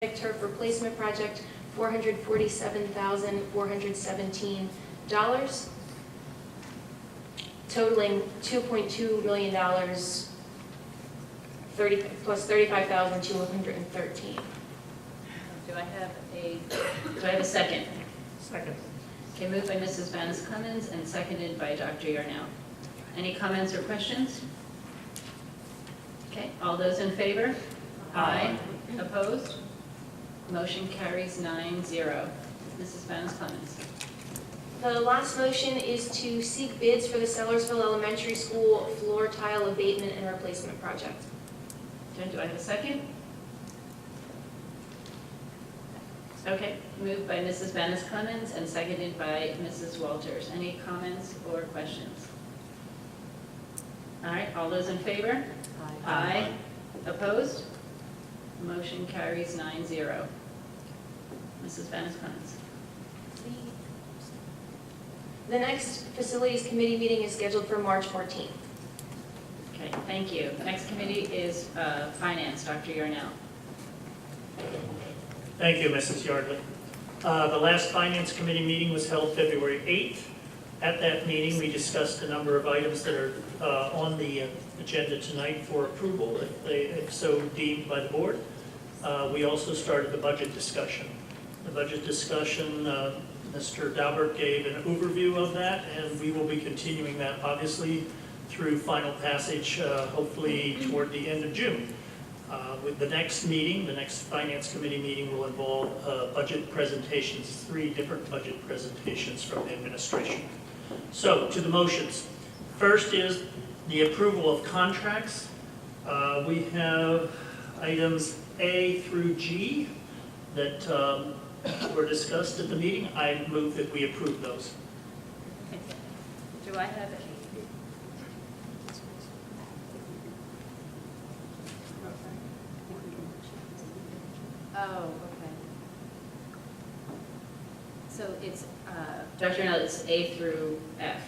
turf replacement project, $447,417, totaling $2.2 million, 30 plus $35,213. Do I have a second? Second. Okay, moved by Mrs. Banis-Clemens and seconded by Dr. Yarnell. Any comments or questions? Okay, all those in favor? Aye. Opposed? Motion carries 9-0. Mrs. Banis-Clemens. The last motion is to seek bids for the Sellersville Elementary School floor tile abatement and replacement project. Okay, do I have a second? Okay, moved by Mrs. Banis-Clemens and seconded by Mrs. Walters. Any comments or questions? All right, all those in favor? Aye. Opposed? Motion carries 9-0. Mrs. Banis-Clemens. The next Facilities Committee meeting is scheduled for March 14th. Okay, thank you. Next committee is Finance, Dr. Yarnell. Thank you, Mrs. Yardley. The last Finance Committee meeting was held February 8th. At that meeting, we discussed a number of items that are on the agenda tonight for approval, if so deemed by the board. We also started the budget discussion. The budget discussion, Mr. Daubert gave an overview of that, and we will be continuing that, obviously, through final passage, hopefully toward the end of June. With the next meeting, the next Finance Committee meeting will involve budget presentations, 3 different budget presentations from the administration. So, to the motions. First is the approval of contracts. We have items A through G that were discussed at the meeting. I move that we approve those. Do I have Oh, okay. So it's, Dr. Yarnell, it's A through F.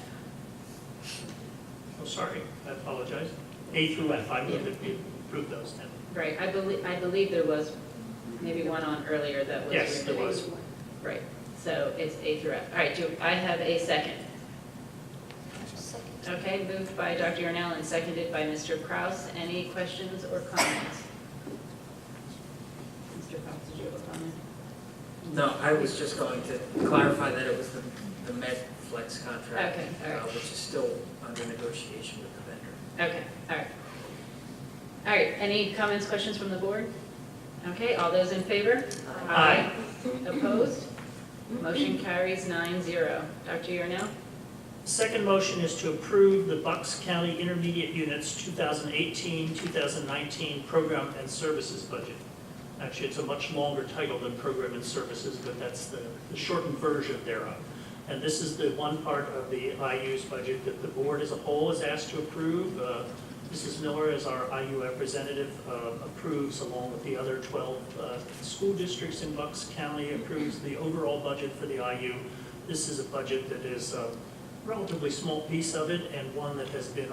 Oh, sorry, I apologize. A through F, I move that we approve those then. Right, I believe there was maybe one on earlier that was. Yes, there was. Right, so it's A through F. All right, do I have a second? Okay, moved by Dr. Yarnell and seconded by Mr. Kraus. Any questions or comments? Mr. Kraus, did you have a comment? No, I was just going to clarify that it was the MedFlex contract, Okay, all right. which is still under negotiation with the vendor. Okay, all right. All right, any comments, questions from the board? Okay, all those in favor? Aye. Opposed? Motion carries 9-0. Dr. Yarnell? Second motion is to approve the Bucks County Intermediate Units 2018-2019 Program and Services budget. Actually, it's a much longer title than Program and Services, but that's the shortened version thereof. And this is the one part of the IU's budget that the board as a whole is asked to approve. Mrs. Miller, as our IU representative, approves, along with the other 12 school districts in Bucks County, approves the overall budget for the IU. This is a budget that is a relatively small piece of it, and one that has been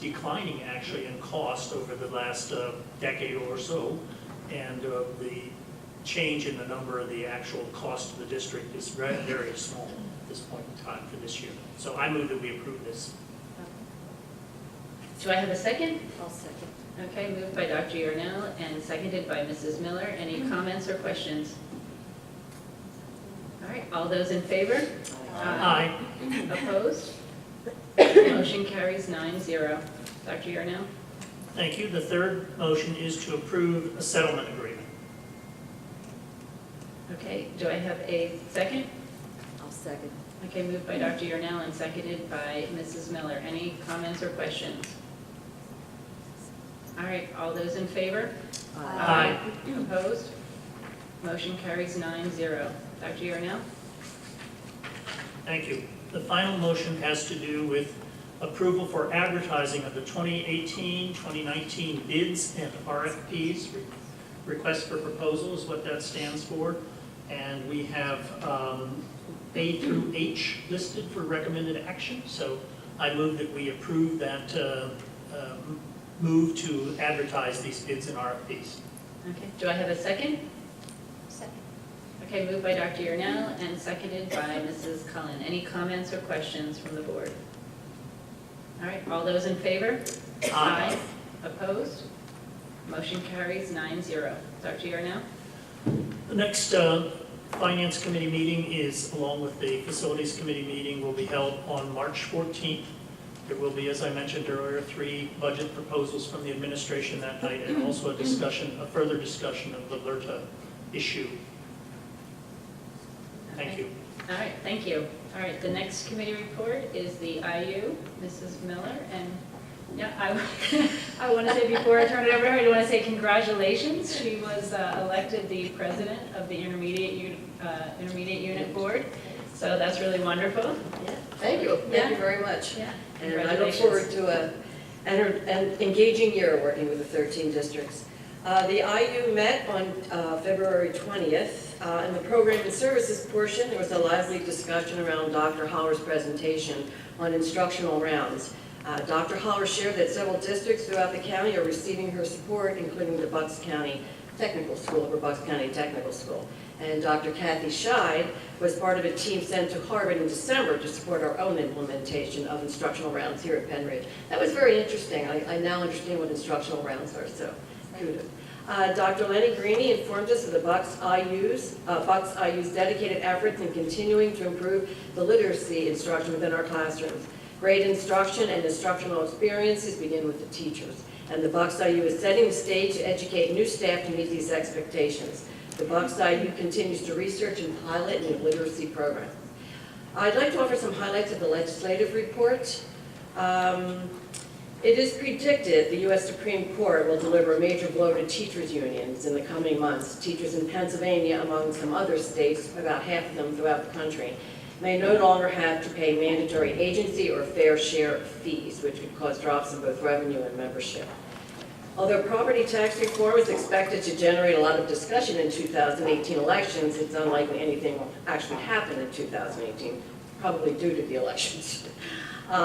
declining actually in cost over the last decade or so. And the change in the number of the actual cost of the district is very, very small at this point in time for this year. So I move that we approve this. Do I have a second? I'll second. Okay, moved by Dr. Yarnell and seconded by Mrs. Miller. Any comments or questions? All right, all those in favor? Aye. Opposed? Motion carries 9-0. Dr. Yarnell? Thank you. The third motion is to approve a settlement agreement. Okay, do I have a second? I'll second. Okay, moved by Dr. Yarnell and seconded by Mrs. Miller. Any comments or questions? All right, all those in favor? Aye. Opposed? Motion carries 9-0. Dr. Yarnell? Thank you. The final motion has to do with approval for advertising of the 2018-2019 bids and RFPs. Request for proposal is what that stands for. And we have A through H listed for recommended action. So I move that we approve that move to advertise these bids and RFPs. Okay, do I have a second? Second. Okay, moved by Dr. Yarnell and seconded by Mrs. Cullen. Any comments or questions from the board? All right, all those in favor? Aye. Opposed? Motion carries 9-0. Dr. Yarnell? The next Finance Committee meeting is, along with the Facilities Committee meeting, will be held on March 14th. There will be, as I mentioned earlier, 3 budget proposals from the administration that night, and also a further discussion of the LRTA issue. Thank you. All right, thank you. All right, the next committee report is the IU, Mrs. Miller, and yeah, I want to say before I turn it over to her, I want to say congratulations. She was elected the president of the intermediate unit board, so that's really wonderful. Yeah, thank you. Thank you very much. Yeah, And I look congratulations. forward to an engaging year working with the 13 districts. The IU met on February 20th. In the program and services portion, there was a lively discussion around Dr. Holler's presentation on instructional rounds. Dr. Holler shared that several districts throughout the county are receiving her support, including the Bucks County Technical School, or Bucks County Technical School. And Dr. Kathy Scheid was part of a team sent to Harvard in December to support our own implementation of instructional rounds here at Pennridge. That was very interesting. I now understand what instructional rounds are, so kudos. Dr. Lenny Greeny informed us of the Bucks IU's dedicated efforts in continuing to improve the literacy instruction within our classrooms. Great instruction and instructional experiences begin with the teachers, and the Bucks IU is setting the stage to educate new staff to meet these expectations. The Bucks IU continues to research and pilot new literacy programs. I'd like to offer some highlights of the legislative report. It is predicted the U.S. Supreme Court will deliver a major blow to teachers' unions in the coming months. Teachers in Pennsylvania, among some other states, about half of them throughout the country, may no longer have to pay mandatory agency or fair share fees, which could cause drops in both revenue and membership. Although property tax reform is expected to generate a lot of discussion in 2018 elections, it's unlikely anything will actually happen in 2018, probably due to the elections.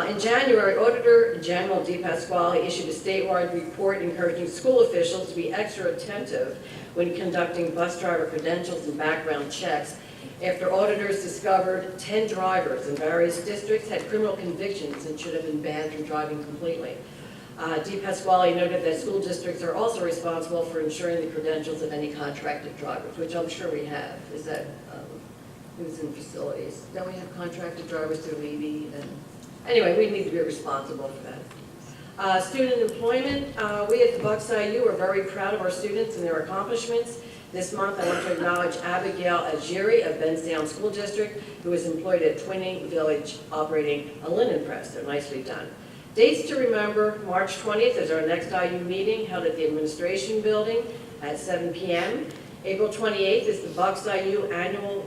In January, Auditor General DePasquale issued a statewide report encouraging school officials to be extra attentive when conducting bus driver credentials and background checks after auditors discovered 10 drivers in various districts had criminal convictions and should have been banned from driving completely. DePasquale noted that school districts are also responsible for ensuring the credentials of any contracted drivers, which I'm sure we have. Is that who's in facilities? Don't we have contracted drivers through Levy? And anyway, we need to be responsible for that. Student employment, we at the Bucks IU are very proud of our students and their accomplishments. This month, I want to acknowledge Abigail Ajiri of Bensdown School District, who is employed at Twinning Village operating a linen press. So nicely done. Dates to remember: March 20th is our next IU meeting held at the Administration Building at 7 p.m. April 28th is the Bucks IU annual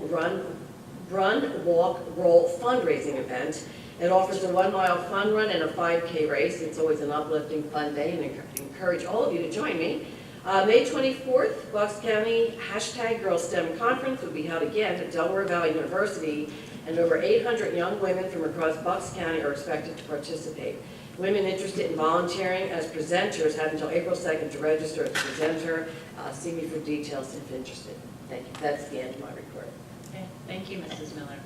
Run, Walk, Roll fundraising event. It offers a 1-mile fun run and a 5K race. It's always an uplifting, fun day, and I encourage all of you to join me. May 24th, Bucks County #GirlSTEM Conference will be held again at Delaware Valley University, and over 800 young women from across Bucks County are expected to participate. Women interested in volunteering as presenters have until April 2nd to register as a presenter. See me for details if interested. Thank you. That's the end of my report. Okay, thank you, Mrs. Miller.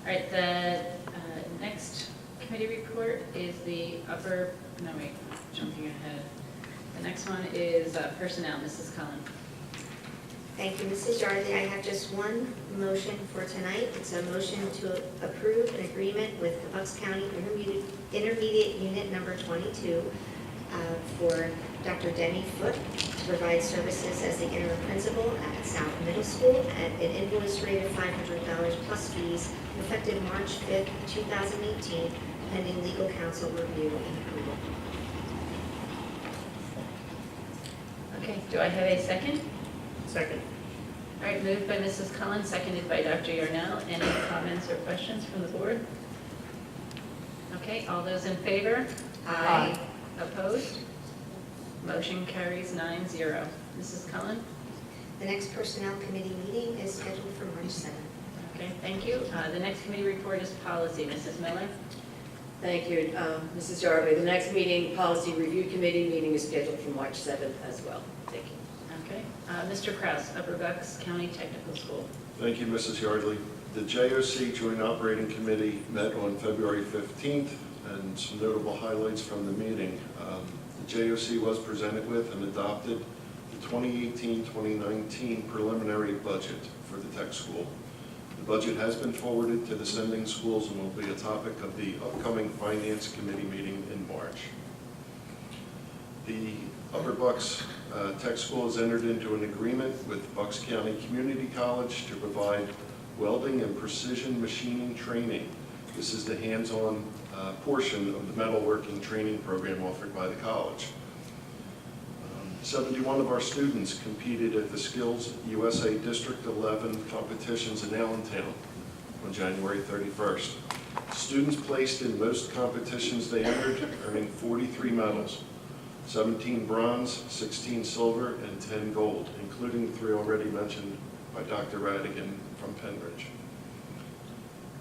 All right, the next committee report is jumping ahead. The next one is personnel, Mrs. Cullen. Thank you, Mrs. Yardley. I have just one motion for tonight. It's a motion to approve an agreement with the Bucks County Intermediate Unit number 22 for Dr. Denny Foote to provide services as the interim principal at South Middle School at an invoice rate of $500 plus fees effective March 5th, 2018, pending legal counsel review and approval. Okay, do I have a second? Second. All right, moved by Mrs. Cullen, seconded by Dr. Yarnell. Any comments or questions from the board? Okay, all those in favor? Aye. Opposed? Motion carries 9-0. Mrs. Cullen? The next Personnel Committee meeting is scheduled for March 7th. Okay, thank you. The next committee report is policy. Mrs. Miller? Thank you, Mrs. Yardley. The next meeting, Policy Review Committee meeting, is scheduled for March 7th as well. Thank you. Okay, Mr. Kraus, Upper Bucks County Technical School. Thank you, Mrs. Yardley. The JOC Joint Operating Committee met on February 15th, and some notable highlights from the meeting. The JOC was presented with and adopted the 2018-2019 preliminary budget for the tech school. The budget has been forwarded to the sending schools and will be a topic of the upcoming Finance Committee meeting in March. The Upper Bucks Tech School has entered into an agreement with Bucks County Community College to provide welding and precision machining training. This is the hands-on portion of the metalworking training program offered by the college. 71 of our students competed at the Skills USA District 11 competitions in Allentown on January 31st. Students placed in most competitions they entered, earning 43 medals, 17 bronze, 16 silver, and 10 gold, including 3 already mentioned by Dr. Radigan from Pennridge.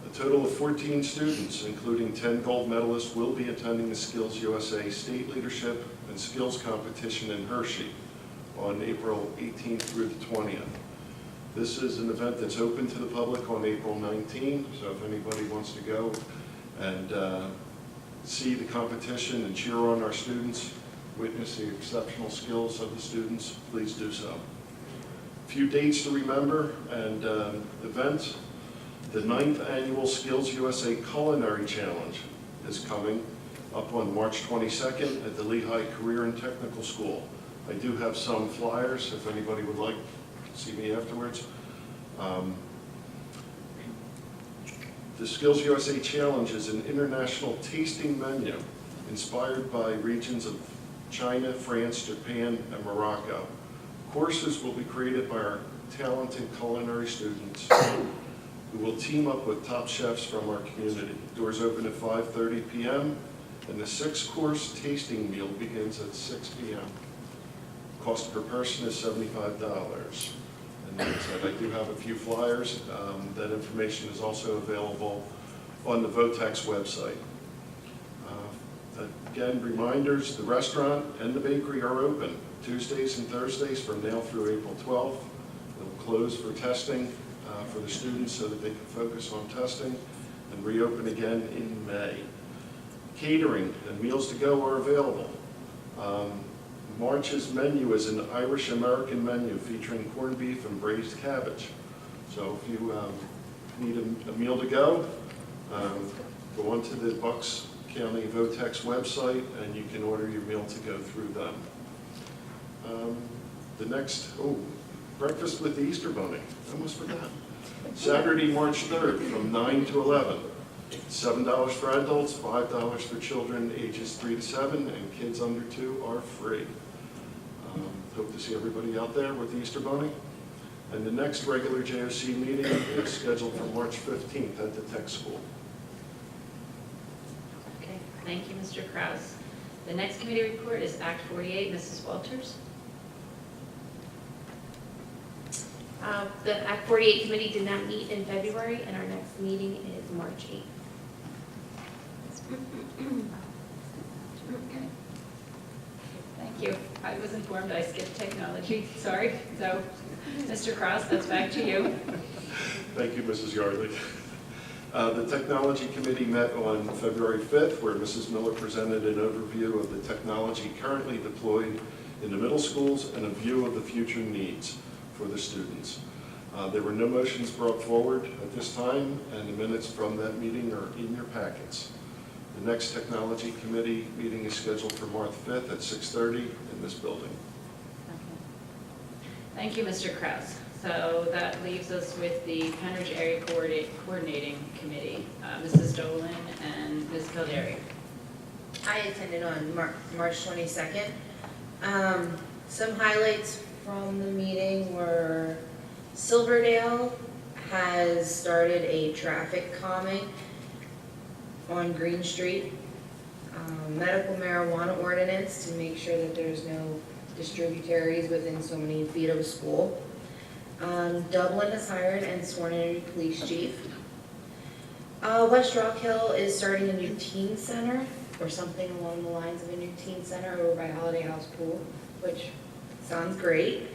A total of 14 students, including 10 gold medalists, will be attending the Skills USA State Leadership and Skills Competition in Hershey on April 18th through the 20th. This is an event that's open to the public on April 19th, so if anybody wants to go and see the competition and cheer on our students, witness the exceptional skills of the students, please do so. A few dates to remember and events. The 9th Annual Skills USA Culinary Challenge is coming up on March 22nd at the Lehigh Career and Technical School. I do have some flyers if anybody would like to see me afterwards. The Skills USA Challenge is an international tasting menu inspired by regions of China, France, Japan, and Morocco. Courses will be created by our talented culinary students who will team up with top chefs from our community. Doors open at 5:30 p.m. and the 6-course tasting meal begins at 6 p.m. Cost per person is $75. And like I said, I do have a few flyers. That information is also available on the VOTEX website. Again, reminders, the restaurant and the bakery are open Tuesdays and Thursdays from now through April 12th. They'll close for testing for the students so that they can focus on testing and reopen again in May. Catering and meals to go are available. March's menu is an Irish-American menu featuring corned beef and braised cabbage. So if you need a meal to go onto the Bucks County VOTEX website and you can order your meal to go through them. The next, breakfast with the Easter Bunny. I almost forgot. Saturday, March 3rd from 9 to 11. $7 for adults, $5 for children ages 3 to 7, and kids under 2 are free. Hope to see everybody out there with the Easter Bunny. And the next regular JOC meeting is scheduled for March 15th at the tech school. Okay, thank you, Mr. Kraus. The next committee report is Act 48, Mrs. Walters. The Act 48 committee did not meet in February, and our next meeting is March 8th. Okay. Thank you. I was informed I skipped technology, sorry. So, Mr. Kraus, that's back to you. Thank you, Mrs. Yardley. The Technology Committee met on February 5th, where Mrs. Miller presented an overview of the technology currently deployed in the middle schools and a view of the future needs for the students. There were no motions brought forward at this time, and the minutes from that meeting are in your packets. The next Technology Committee meeting is scheduled for March 5th at 6:30 in this building. Okay. Thank you, Mr. Kraus. So that leaves us with the Pennridge Area Coordinating Committee, Mrs. Dolan and Ms. Calderi. I attended on March 22nd. Some highlights from the meeting were Silverdale has started a traffic calming on Green Street, medical marijuana ordinance to make sure that there's no distributaries within so many feet of a school. Dublin has hired and sworn in a new police chief. West Rock Hill is starting a new teen center, or something along the lines of a new teen center over by Holiday House Pool, which sounds great.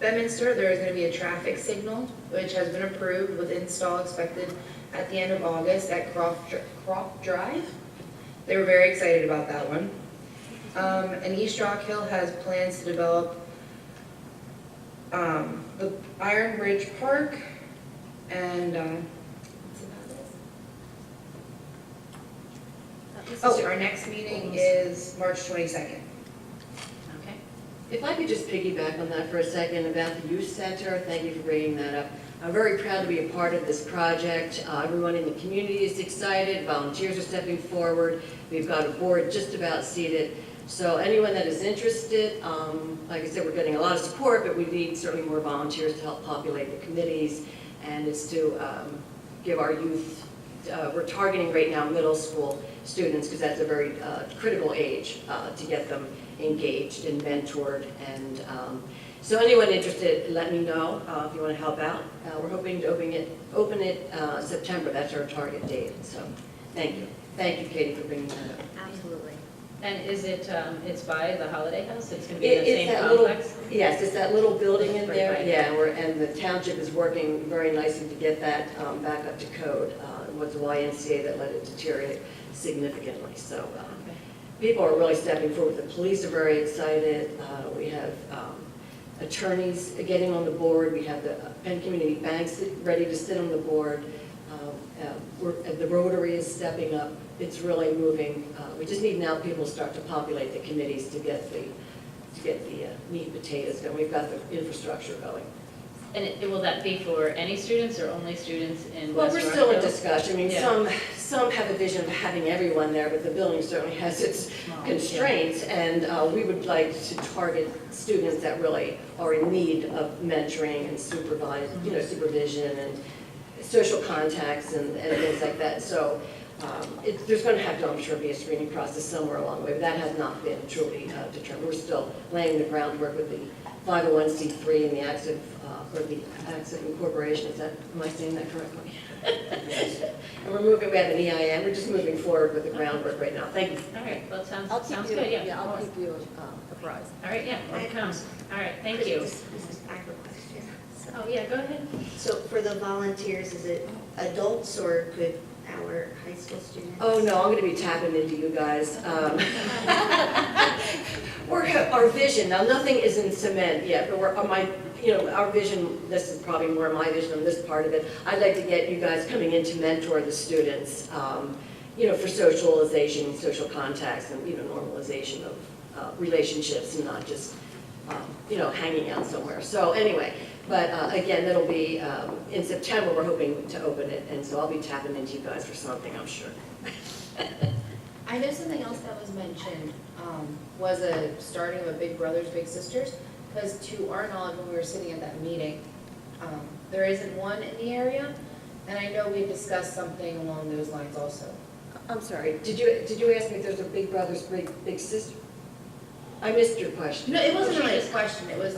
Bedminster, there is going to be a traffic signal, which has been approved with install expected at the end of August at Croft Drive. They were very excited about that one. And East Rock Hill has plans to develop the Iron Bridge Park, and that's about it. Oh, our next meeting is March 22nd. Okay. If I could just piggyback on that for a second about the youth center, thank you for bringing that up. I'm very proud to be a part of this project. Everyone in the community is excited, volunteers are stepping forward, we've got a board just about seated. So anyone that is interested, like I said, we're getting a lot of support, but we need certainly more volunteers to help populate the committees, and it's to give our youth, we're targeting right now middle school students, because that's a very critical age to get them engaged and mentored. And so anyone interested, let me know if you want to help out. We're hoping to open it September. That's our target date. So thank you. Thank you, Katie, for bringing that up. Absolutely. And is it, it's by the Holiday House? It's going to be in the It's same that little, complex? yes, it's that little building in Right there. by it. Yeah, and the township is working very nicely to get that back up to code. It was the YMCA that let it deteriorate significantly. So Okay. people are really stepping forward. The police are very excited. We have attorneys getting on the board. We have the Penn Community Banks ready to sit on the board. The Rotary is stepping up. It's really moving. We just need now people to start to populate the committees to get the meat and potatoes going. We've got the infrastructure going. And will that be for any students or only students in Well, West we're Rock still in Hill? discussion. I mean, Yeah. some have a vision of having everyone there, but the building certainly has its Small, constraints. And we would like to target students that really are in need of mentoring and supervision and social contacts and things like that. So there's going to have to, I'm sure, be a screening process somewhere along the way, but that has not been truly determined. We're still laying the groundwork with the 501c3 and the active incorporation. Am I saying that correctly? And we have an EIN. We're just moving forward with the groundwork right now. Thank you. All right, well, it sounds I'll keep sounds you, good, yeah. yeah, I'll keep you apprised. All right, yeah, when it comes. All right, thank you. I have a question. So- Oh, yeah, go ahead. So for the volunteers, is it adults or could our high school students? Oh, no, I'm going to be tapping into you guys. Our vision, now nothing is in cement yet, but our vision, this is probably more my vision on this part of it. I'd like to get you guys coming in to mentor the students, for socialization, social contacts, and, normalization of relationships and not just, hanging out somewhere. So anyway, but again, that'll be in September, we're hoping to open it, and so I'll be tapping into you guys for something, I'm sure. I know something else that was mentioned was a starting of a Big Brothers Big Sisters, because to our knowledge, when we were sitting at that meeting, there isn't one in the area, and I know we had discussed something along those lines also. I'm sorry, did you ask me if there's a Big Brothers Big Sister? I missed your question. No, it wasn't really a question, it was,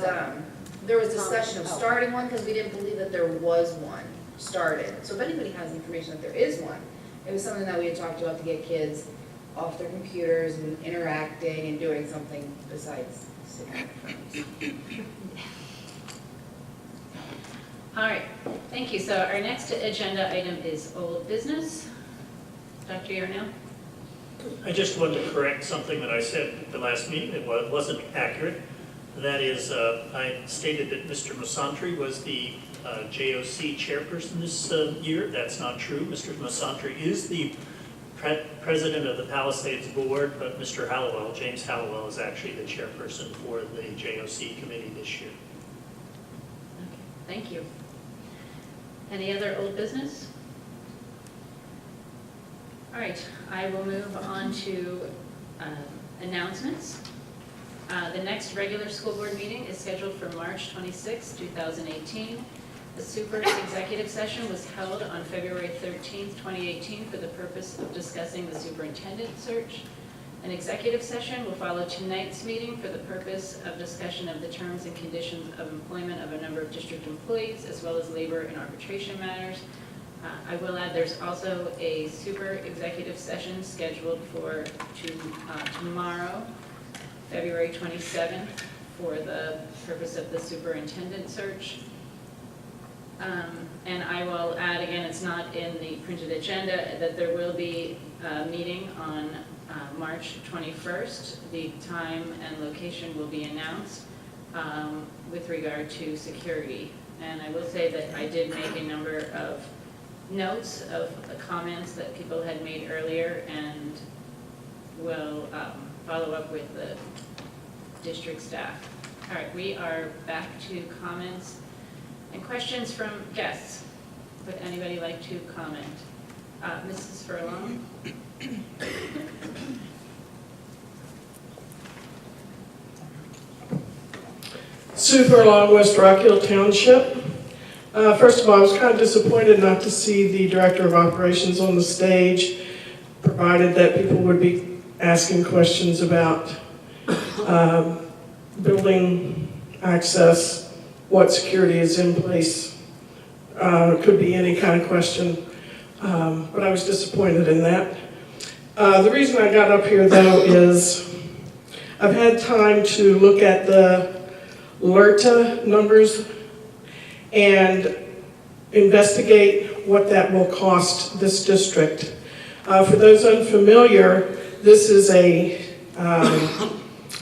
there was discussion of starting one, because we didn't believe that there was one started. So if anybody has information that there is one, it was something that we had talked about to get kids off their computers and interacting and doing something besides sitting on their phones. All right, thank you. So our next agenda item is old business. Dr. Yarnell? I just wanted to correct something that I said at the last meeting that wasn't accurate. That is, I stated that Mr. Masantri was the JOC chairperson this year. That's not true. Mr. Masantri is the president of the Palisades Board, but Mr. Hallowell, James Hallowell, is actually the chairperson for the JOC committee this year. Okay, thank you. Any other old business? All right, I will move on to announcements. The next regular school board meeting is scheduled for March 26, 2018. The super's executive session was held on February 13, 2018 for the purpose of discussing the superintendent search. An executive session will follow tonight's meeting for the purpose of discussion of the terms and conditions of employment of a number of district employees, as well as labor and arbitration matters. I will add there's also a super executive session scheduled for tomorrow, February 27th, for the purpose of the superintendent search. And I will add, again, it's not in the printed agenda, that there will be a meeting on March 21st. The time and location will be announced with regard to security. And I will say that I did make a number of notes of the comments that people had made earlier, and will follow up with the district staff. All right, we are back to comments and questions from guests. Would anybody like to comment? Mrs. Furlong? Sue Furlong, West Rockhill Township. First of all, I was kind of disappointed not to see the Director of Operations on the stage, provided that people would be asking questions about building access, what security is in place. It could be any kind of question, but I was disappointed in that. The reason I got up here, though, is I've had time to look at the LRTA numbers and investigate what that will cost this district. For those unfamiliar, this is a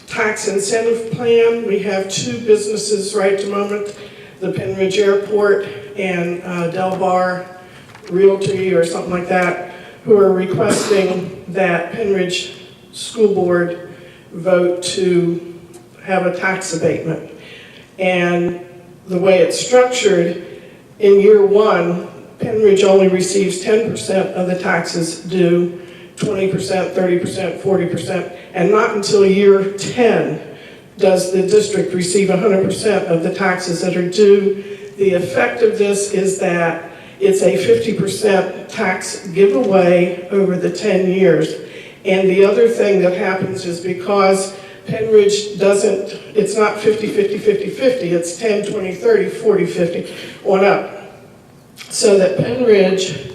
tax incentive plan. We have two businesses right at the moment, the Pennridge Airport and Del Bar Realty or something like that, who are requesting that Pennridge School Board vote to have a tax abatement. And the way it's structured, in year one, Pennridge only receives 10% of the taxes due, 20%, 30%, 40%, and not until year 10 does the district receive 100% of the taxes that are due. The effect of this is that it's a 50% tax giveaway over the 10 years. And the other thing that happens is because Pennridge doesn't, it's not 50, 50, 50, 50, it's 10, 20, 30, 40, 50, on up. So that Pennridge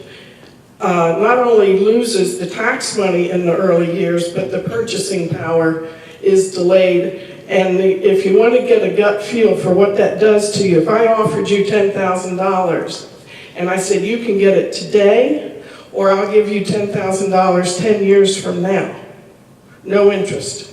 not only loses the tax money in the early years, but the purchasing power is delayed. And if you want to get a gut feel for what that does to you, if I offered you $10,000 and I said you can get it today, or I'll give you $10,000 10 years from now, no interest.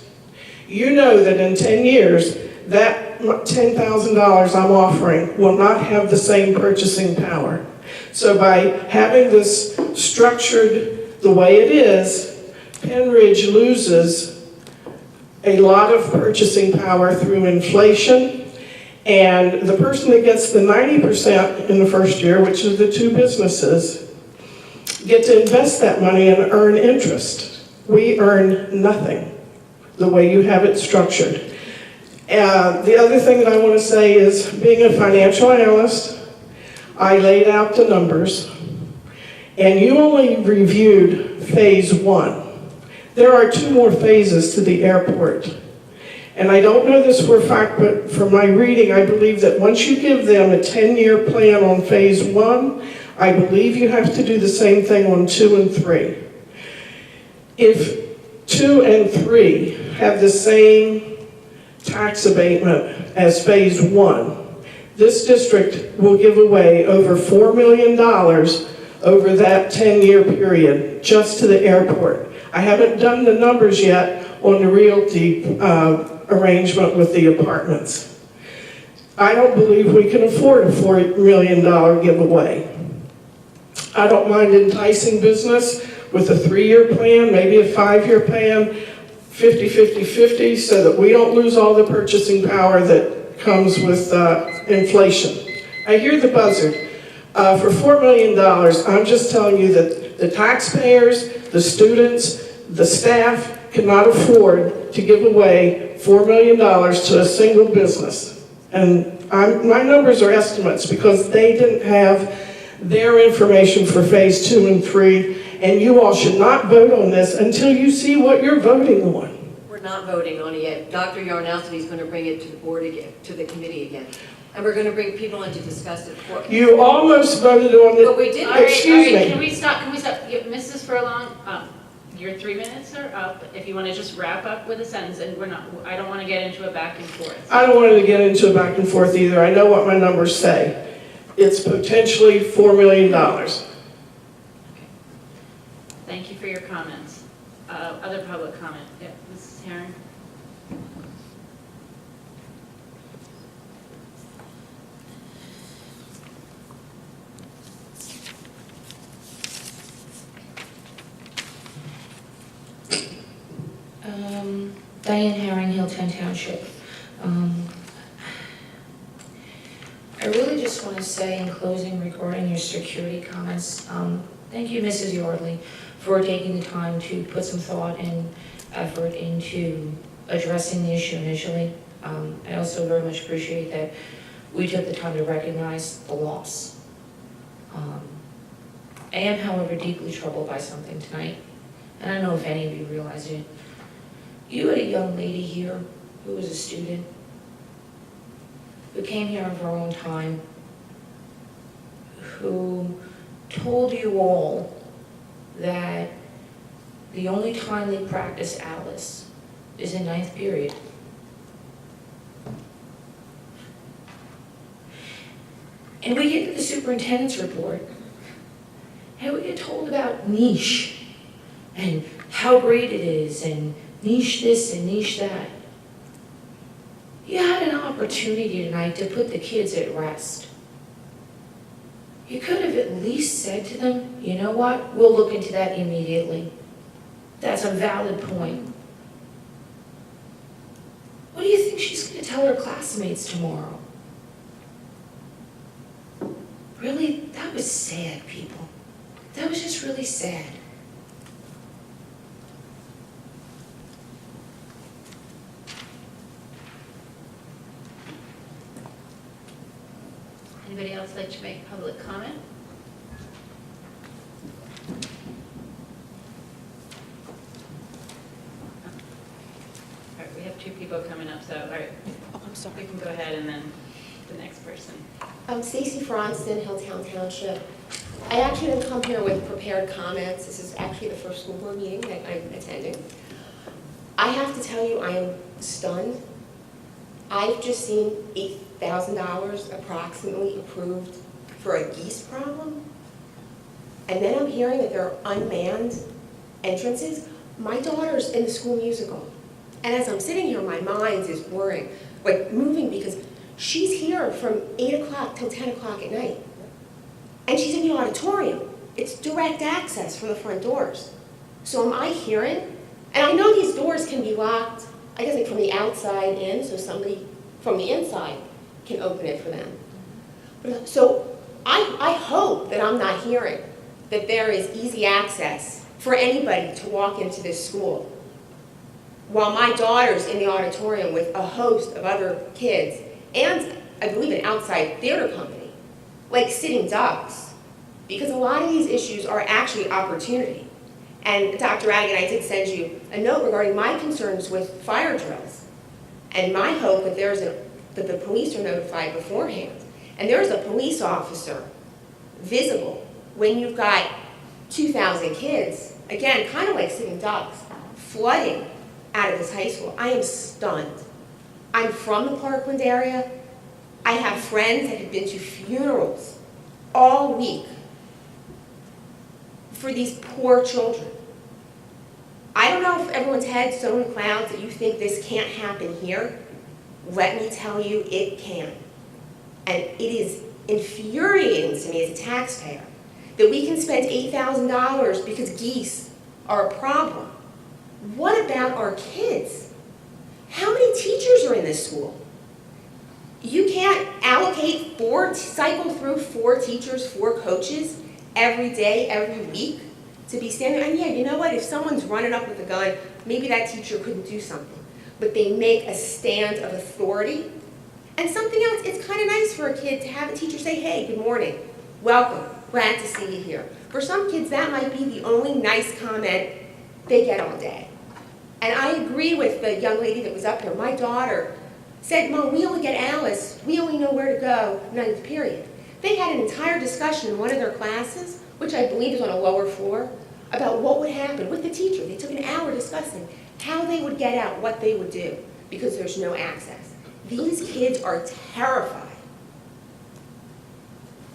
You know that in 10 years, that $10,000 I'm offering will not have the same purchasing power. So by having this structured the way it is, Pennridge loses a lot of purchasing power through inflation, and the person that gets the 90% in the first year, which is the two businesses, get to invest that money and earn interest. We earn nothing the way you have it structured. The other thing that I want to say is, being a financial analyst, I laid out the numbers, and you only reviewed phase one. There are two more phases to the airport. And I don't know this for a fact, but from my reading, I believe that once you give them a 10-year plan on phase one, I believe you have to do the same thing on 2 and 3. If 2 and 3 have the same tax abatement as phase one, this district will give away over $4 million over that 10-year period just to the airport. I haven't done the numbers yet on the realty arrangement with the apartments. I don't believe we can afford a $4 million giveaway. I don't mind enticing business with a 3-year plan, maybe a 5-year plan, 50, 50, 50, so that we don't lose all the purchasing power that comes with inflation. I hear the buzzard. For $4 million, I'm just telling you that the taxpayers, the students, the staff cannot afford to give away $4 million to a single business. And my numbers are estimates because they didn't have their information for phase 2 and 3, and you all should not vote on this until you see what you're voting on. We're not voting on it yet. Dr. Yarnowski is going to bring it to the board again, to the committee again. And we're going to bring people in to discuss it. You almost voted on it. But we didn't. All right, Excuse me. Can we stop? Yeah, Mrs. Furlong, your 3 minutes are up. If you want to just wrap up with a sentence, and I don't want to get into a back and forth. I don't want to get into a back and forth either. I know what my numbers say. It's potentially $4 million. Thank you for your comments. Other public comment? Yeah, Mrs. Herring? Diane Herring, Hilltown Township. I really just want to say in closing regarding your security comments, thank you, Mrs. Yardley, for taking the time to put some thought and effort into addressing the issue initially. I also very much appreciate that we took the time to recognize the loss. I am, however, deeply troubled by something tonight, and I don't know if any of you realize it. You had a young lady here who was a student, who came here of her own time, who told you all that the only time they practice Alice is in 9th period. And we get to the superintendent's report, and we get told about niche, and how great it is, and niche this and niche that. You had an opportunity tonight to put the kids at rest. You could have at least said to them, you know what, we'll look into that immediately. That's a valid point. What do you think she's going to tell her classmates tomorrow? Really, that was sad, people. That was just really sad. Anybody else like to make public comment? All right, we have 2 people coming up, so, all right. Oh, I'm sorry. We can go ahead and then the next person. Stacy Frost in Hilltown Township. I actually didn't come here with prepared comments. This is actually the first school board meeting that I'm attending. I have to tell you, I am stunned. I've just seen $8,000 approximately approved for a Geese problem. And then I'm hearing that there are unmanned entrances. My daughter's in the school musical. And as I'm sitting here, my mind is worrying, like moving, because she's here from 8 o'clock till 10 o'clock at night. And she's in the auditorium. It's direct access from the front doors. So am I hearing? And I know these doors can be locked, I guess like from the outside in, so somebody from the inside can open it for them. So I hope that I'm not hearing that there is easy access for anybody to walk into this school while my daughter's in the auditorium with a host of other kids and I believe an outside theater company, like sitting ducks, because a lot of these issues are actually opportunity. And Dr. Radigan, I did send you a note regarding my concerns with fire drills. And my hope that that the police are notified beforehand. And there's a police officer visible when you've got 2,000 kids, again, kind of like sitting ducks, flooding out of this high school. I am stunned. I'm from the Parkland area. I have friends that have been to funerals all week for these poor children. I don't know if everyone's head so in clouds that you think this can't happen here. Let me tell you, it can. And it is infuriating to me as a taxpayer that we can spend $8,000 because geese are a problem. What about our kids? How many teachers are in this school? You can't cycle through 4 teachers, 4 coaches every day, every week to be standing. And yeah, you know what? If someone's running up with a gun, maybe that teacher couldn't do something. But they make a stand of authority. And something else, it's kind of nice for a kid to have a teacher say, hey, good morning, welcome, glad to see you here. For some kids, that might be the only nice comment they get all day. And I agree with the young lady that was up here. My daughter said, Mom, we only get Alice. We only know where to go 9th period. They had an entire discussion in one of their classes, which I believe is on a lower floor, about what would happen with the teacher. They took an hour discussing how they would get out, what they would do, because there's no access. These kids are terrified.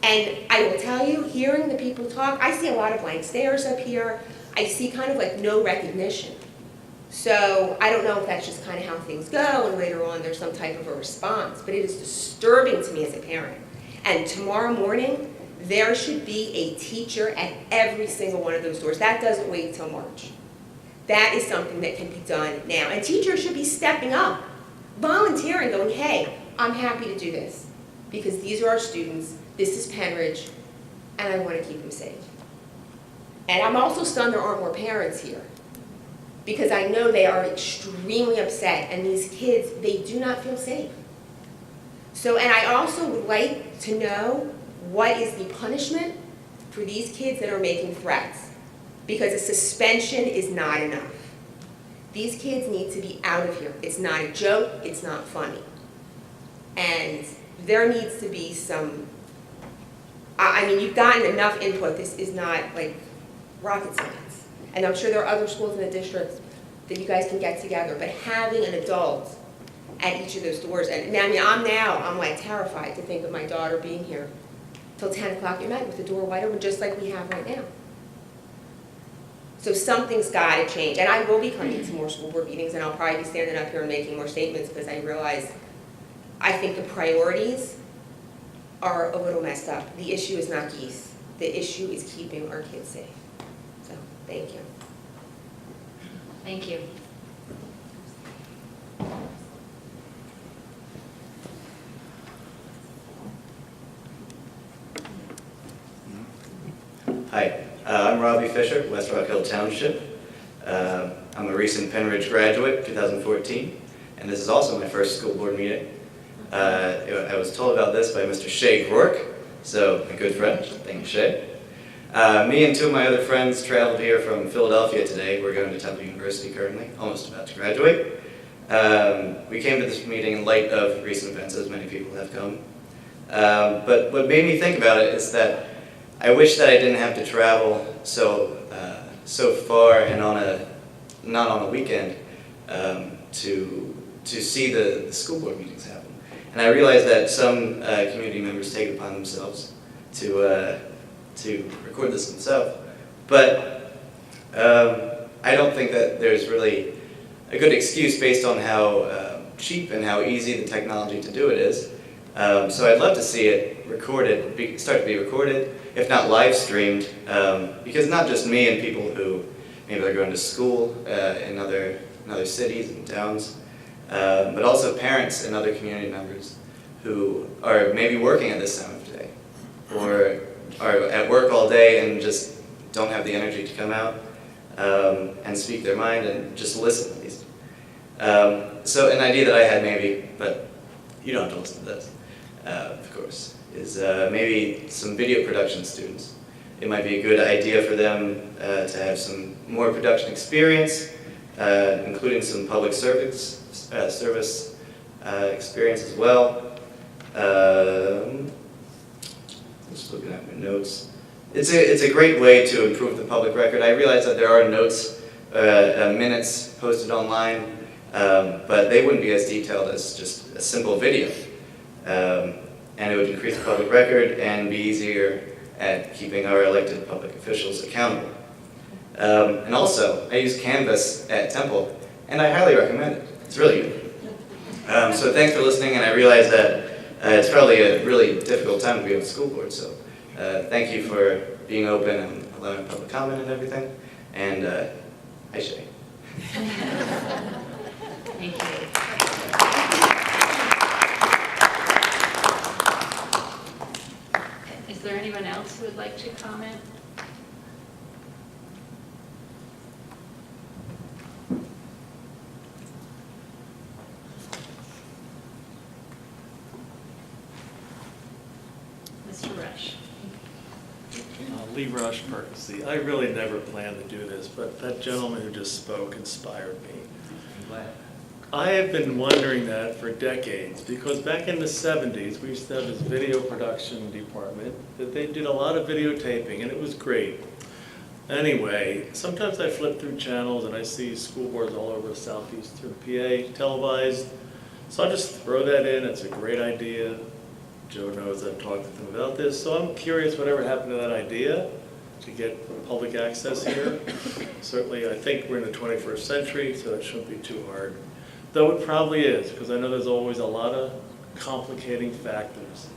And I will tell you, hearing the people talk, I see a lot of blank stares up here. I see kind of like no recognition. So I don't know if that's just kind of how things go, and later on there's some type of a response, but it is disturbing to me as a parent. And tomorrow morning, there should be a teacher at every single one of those doors. That doesn't wait till March. That is something that can be done now. And teachers should be stepping up, volunteering, going, hey, I'm happy to do this because these are our students, this is Pennridge, and I want to keep them safe. And I'm also stunned there aren't more parents here because I know they are extremely upset, and these kids, they do not feel safe. So, and I also would like to know what is the punishment for these kids that are making threats, because a suspension is not enough. These kids need to be out of here. It's not a joke, it's not funny. And there needs to be some, I mean, you've gotten enough input. This is not like rocket science. And I'm sure there are other schools in the district that you guys can get together, but having an adult at each of those doors, and I mean, I'm like terrified to think of my daughter being here till 10 o'clock at night with the door wide open, just like we have right now. So something's got to change, and I will be coming to more school board meetings, and I'll probably be standing up here and making more statements because I realize I think the priorities are a little messed up. The issue is not Geese. The issue is keeping our kids safe. So, thank you. Thank you. Hi, I'm Robbie Fisher, West Rock Hill Township. I'm a recent Pennridge graduate, 2014, and this is also my first school board meeting. I was told about this by Mr. Shay Rourke, so a good friend. Thank you, Shay. Me and two of my other friends traveled here from Philadelphia today. We're going to Temple University currently, almost about to graduate. We came to this meeting in light of recent events, as many people have come. But what made me think about it is that I wish that I didn't have to travel so far and not on a weekend to see the school board meetings happen. And I realize that some community members take it upon themselves to record this themselves, but I don't think that there's really a good excuse based on how cheap and how easy the technology to do it is. So I'd love to see it recorded, start to be recorded, if not live streamed, because not just me and people who maybe are going to school in other cities and towns, but also parents and other community members who are maybe working at this time of day, or are at work all day and just don't have the energy to come out and speak their mind and just listen at least. So an idea that I had maybe, but you don't have to listen to this, of course, is maybe some video production students. It might be a good idea for them to have some more production experience, including some public service experience as well. Just looking at my notes. It's a great way to improve the public record. I realize that there are notes, minutes posted online, but they wouldn't be as detailed as just a simple video. And it would increase the public record and be easier at keeping our elected public officials accountable. And also, I use Canvas at Temple, and I highly recommend it. It's really good. So thanks for listening, and I realize that it's probably a really difficult time to be on the school board, so thank you for being open and allowing public comment and everything, and hi Shay. Thank you. Is there anyone else who would like to comment? Mr. Rush. Lee Rush, Percy. I really never planned to do this, but that gentleman who just spoke inspired me. I'm glad. I have been wondering that for decades, because back in the 70s, we used to have this video production department that they did a lot of videotaping, and it was great. Anyway, sometimes I flip through channels and I see school boards all over southeastern PA televised. So I just throw that in. It's a great idea. Joe knows I've talked with him about this. So I'm curious whatever happened to that idea to get public access here. Certainly, I think we're in the 21st century, so it shouldn't be too hard. Though it probably is, because I know there's always a lot of complicating factors.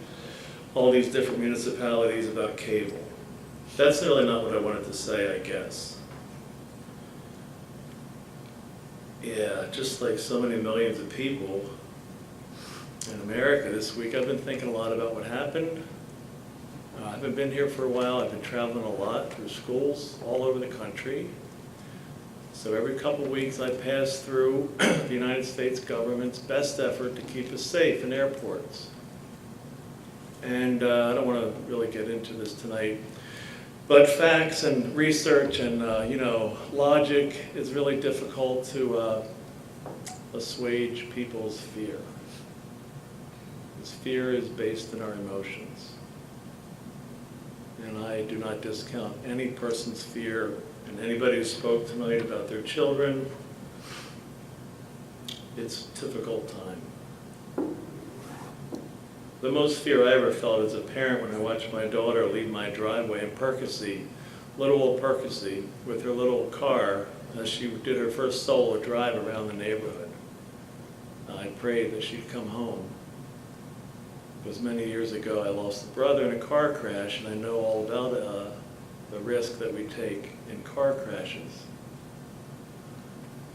All these different municipalities about cable. That's really not what I wanted to say, I guess. Yeah, just like so many millions of people in America this week, I've been thinking a lot about what happened. I haven't been here for a while. I've been traveling a lot through schools all over the country. So every couple of weeks I pass through the United States government's best effort to keep us safe in airports. And I don't want to really get into this tonight, but facts and research and logic is really difficult to assuage people's fear. This fear is based in our emotions. And I do not discount any person's fear, and anybody who spoke tonight about their children. It's a difficult time. The most fear I ever felt as a parent when I watched my daughter leave my driveway in Percy, little old Percy, with her little car as she did her first solo drive around the neighborhood. I prayed that she'd come home. Because many years ago I lost a brother in a car crash, and I know all about the risk that we take in car crashes.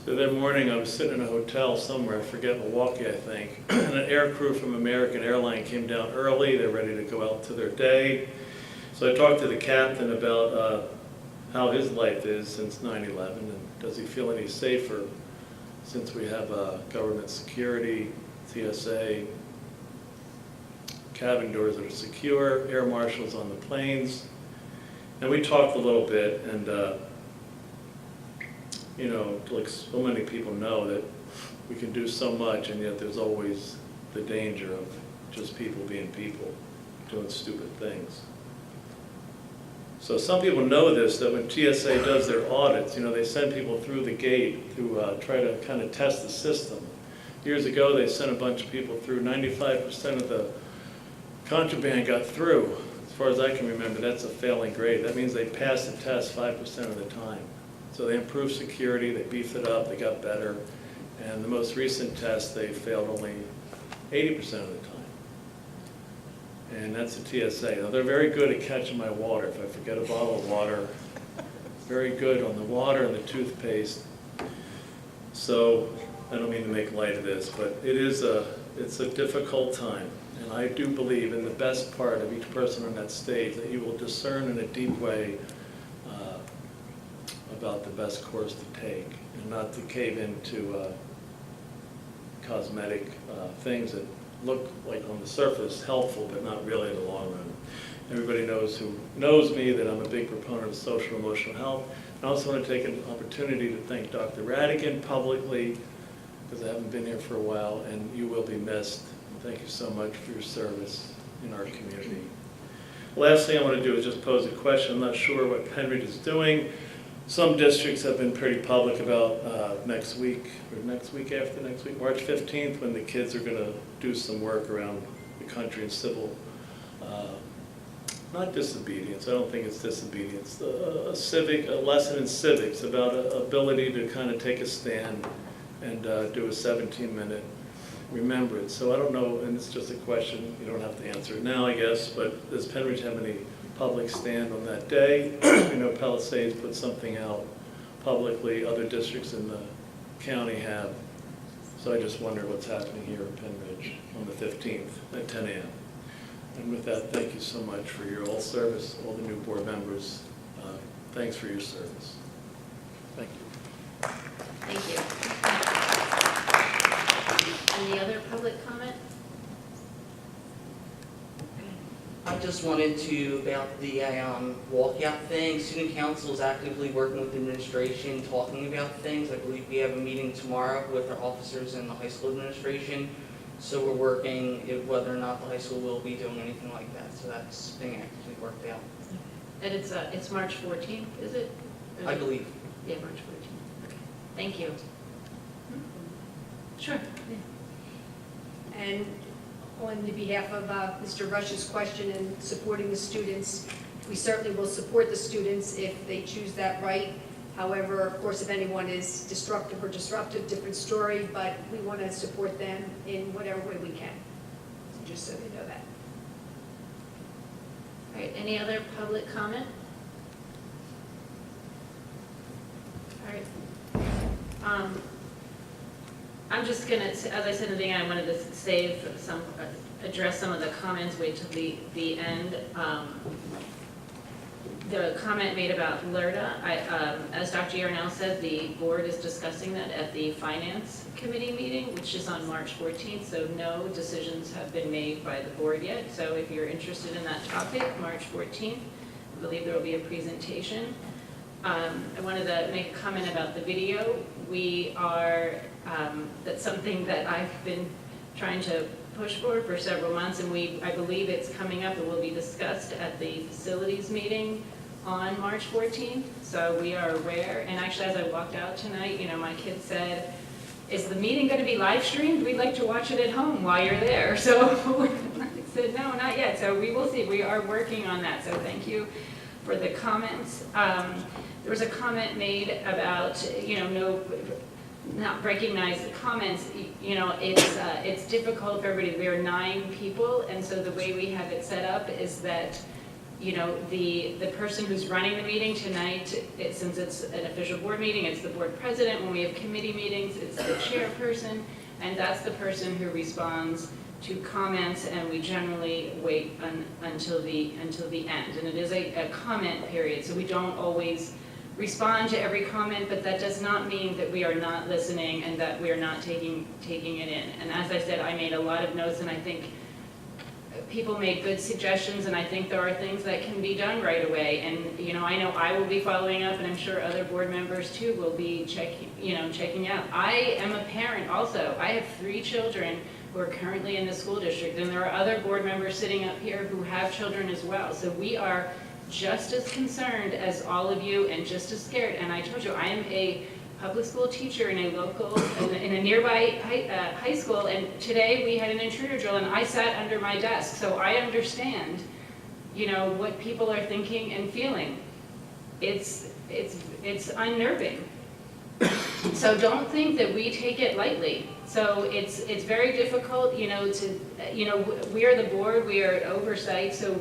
So that morning I was sitting in a hotel somewhere, I forget, Milwaukee I think, and an air crew from American Airlines came down early. They're ready to go out to their day. So I talked to the captain about how his life is since 9/11, and does he feel any safer since we have government security, TSA, cabin doors that are secure, air marshals on the planes. And we talked a little bit, and like so many people know that we can do so much, and yet there's always the danger of just people being people, doing stupid things. So some people know this, that when TSA does their audits, they send people through the gate to try to kind of test the system. Years ago, they sent a bunch of people through. 95% of the contraband got through. As far as I can remember, that's a failing grade. That means they passed the test 5% of the time. So they improved security, they beefed it up, they got better. And the most recent test, they failed only 80% of the time. And that's the TSA. Now, they're very good at catching my water. If I forget a bottle of water, very good on the water and the toothpaste. So I don't mean to make light of this, but it's a difficult time. And I do believe in the best part of each person on that stage that you will discern in a deep way about the best course to take, and not to cave into cosmetic things that look like on the surface helpful, but not really in the long run. Everybody who knows me that I'm a big proponent of social and emotional health. I also want to take an opportunity to thank Dr. Radigan publicly, because I haven't been here for a while, and you will be missed. Thank you so much for your service in our community. Last thing I want to do is just pose a question. I'm not sure what Pennridge is doing. Some districts have been pretty public about next week, or next week after next week, March 15th, when the kids are going to do some work around the country in civil, not disobedience, I don't think it's disobedience, a lesson in civics about ability to kind of take a stand and do a 17-minute remembrance. So I don't know, and it's just a question, you don't have to answer it now, I guess, but does Pennridge have any public stand on that day? Palisades put something out publicly, other districts in the county have. So I just wonder what's happening here in Pennridge on the 15th at 10 a.m. And with that, thank you so much for your all service, all the new board members. Thanks for your service. Thank you. Thank you. Any other public comment? I just wanted to, about the walkout thing, student council is actively working with the administration, talking about things. I believe we have a meeting tomorrow with our officers and the high school administration. So we're working whether or not the high school will be doing anything like that. So that's being actively worked out. And it's March 14th, is it? I believe. Yeah, March 14th. Okay. Thank you. Sure. And on the behalf of Mr. Rush's question and supporting the students, we certainly will support the students if they choose that right. However, of course, if anyone is destructive or disruptive, different story, but we want to support them in whatever way we can, so just so they know that. All right, any other public comment? All right. I'm just gonna, as I said in the beginning, I wanted to save some, address some of the comments, wait till the end. The comment made about LERTA, as Dr. Yarnell said, the board is discussing that at the Finance Committee meeting, which is on March 14th, so no decisions have been made by the board yet. So if you're interested in that topic, March 14th, I believe there will be a presentation. I wanted to make a comment about the video. We are, that's something that I've been trying to push for several months, and I believe it's coming up and will be discussed at the facilities meeting on March 14th, so we are aware. And actually, as I walked out tonight, my kid said, is the meeting going to be live streamed? We'd like to watch it at home while you're there. So I said, no, not yet. So we will see. We are working on that. So thank you for the comments. There was a comment made about, not recognize the comments. It's difficult for everybody. We are 9 people, and so the way we have it set up is that the person who's running the meeting tonight, since it's an official board meeting, it's the board president. When we have committee meetings, it's the chairperson, and that's the person who responds to comments, and we generally wait until the end. And it is a comment period, so we don't always respond to every comment, but that does not mean that we are not listening and that we are not taking it in. And as I said, I made a lot of notes, and I think people made good suggestions, and I think there are things that can be done right away. And I know I will be following up, and I'm sure other board members too will be checking out. I am a parent also. I have 3 children who are currently in the school district, and there are other board members sitting up here who have children as well. So we are just as concerned as all of you, and just as scared. And I told you, I am a public school teacher in a nearby high school, and today we had an intruder drill, and I sat under my desk, so I understand, what people are thinking and feeling. It's unnerving. So don't think that we take it lightly. So it's very difficult, we are the board, we are oversight, so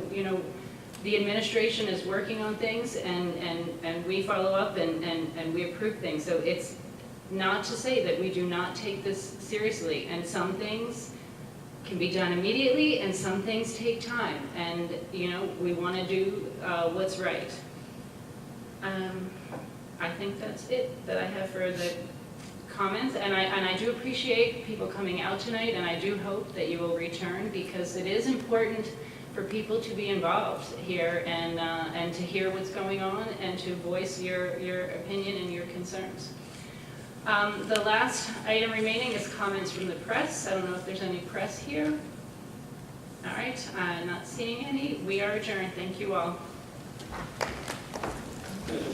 the administration is working on things, and we follow up and we approve things. So it's not to say that we do not take this seriously, and some things can be done immediately and some things take time, and we want to do what's right. I think that's it that I have for the comments, and I do appreciate people coming out tonight, and I do hope that you will return, because it is important for people to be involved here and to hear what's going on and to voice your opinion and your concerns. The last item remaining is comments from the press. I don't know if there's any press here. All right, not seeing any. We are adjourned. Thank you all.